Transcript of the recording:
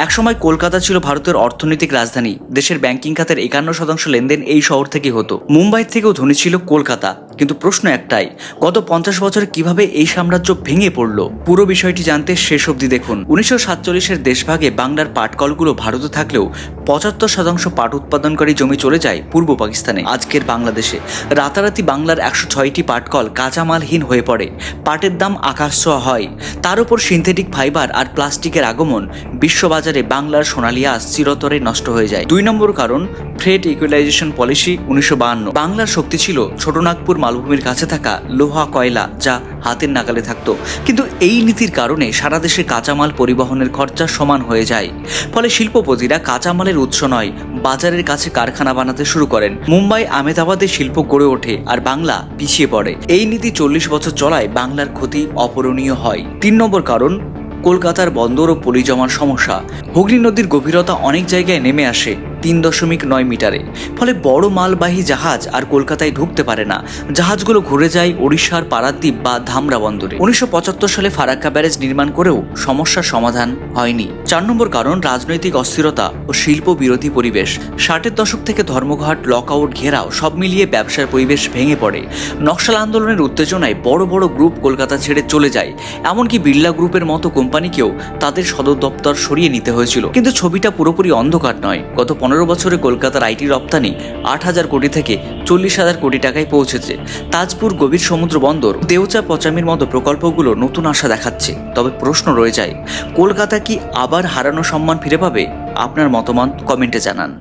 একসময় কলকাতা ছিল ভারতের অর্থনৈতিক রাজধানী। দেশের ব্যাংকিং খাতের 51% লেনদেন এই শহর থেকে হতো। মুম্বাই থেকেও ধনী ছিল কলকাতা। কিন্তু প্রশ্ন একটাই, গত 50 বছরে কিভাবে এই সাম্রাজ্য ভেঙে পড়ল? পুরো বিষয়টি জানতে শেষ অবধি দেখুন। 1947-এর দেশভাগে বাংলার পাটকলগুলো ভারতে থাকলেও 75% পাট উৎপাদনকারী জমি চলে যায় পূর্ব পাকিস্তানে, আজকের বাংলাদেশে। রাতারাতি বাংলার 106টি পাটকল কাঁচামালহীন হয়ে পড়ে। পাটের দাম আকাশ ছোঁয়া হয়। তার উপর সিনথেটিক ফাইবার আর প্লাস্টিকের আগমন, বিশ্ববাজারে বাংলার সোনালী আঁশ চিরতরে নষ্ট হয়ে যায়। 2 নম্বর কারণ, ট্রেড ইকুয়ালাইজেশন পলিসি 1952। বাংলার শক্তি ছিল ছোটনাগপুর মালভূমির কাছে থাকা লোহা কয়লা, যা হাতের নাগালে থাকতো। কিন্তু এই নীতির কারণে সারা দেশে কাঁচামাল পরিবহনের খরচা সমান হয়ে যায়। ফলে শিল্পপতিরা কাঁচামালের উৎস নয়, বাজারের কাছে কারখানা বানাতে শুরু করেন। মুম্বাই, আহমেদাবাদে শিল্প গড়ে ওঠে আর বাংলা পিছিয়ে পড়ে। এই নীতি 40 বছর চলায় বাংলার ক্ষতি অপূরণীয় হয়। 3 নম্বর কারণ, কলকাতার বন্দর ও পলি জমার সমস্যা। হুগলি নদীর গভীরতা অনেক জায়গায় নেমে আসে 3.9 মিটারে। ফলে বড় মালবাহী জাহাজ আর কলকাতায় ঢুকতে পারে না। জাহাজগুলো ঘুরে যায় ওড়িশার পারাদ্বীপ বা ধামরা বন্দরে। 1975 সালে ফারাক্কা ব্যারেজ নির্মাণ করেও সমস্যার সমাধান হয়নি। 4 নম্বর কারণ, রাজনৈতিক অস্থিরতা ও শিল্প বিরোধী পরিবেশ। 60-এর দশক থেকে ধর্মঘট, লকআউট, ঘেরাও সব মিলিয়ে ব্যবসার পরিবেশ ভেঙে পড়ে। নকশাল আন্দোলনের উত্তেজনায় বড় বড় গ্রুপ কলকাতা ছেড়ে চলে যায়। এমনকি বিড়লা গ্রুপের মতো কোম্পানিকেও তাদের সদর দপ্তর সরিয়ে নিতে হয়েছিল। কিন্তু ছবিটা পুরোপুরি অন্ধকার নয়। গত 15 বছরে কলকাতার আইটি রপ্তানি 8,000 কোটি থেকে 40,000 কোটি টাকায় পৌঁছেছে। তাজপুর গভীর সমুদ্র বন্দর, দেওচা পচামির মতো প্রকল্পগুলো নতুন আশা দেখাচ্ছে। তবে প্রশ্ন রয়ে যায়, কলকাতা কি আবার হারানো সম্মান ফিরে পাবে? আপনার মতামত কমেন্টে জানান।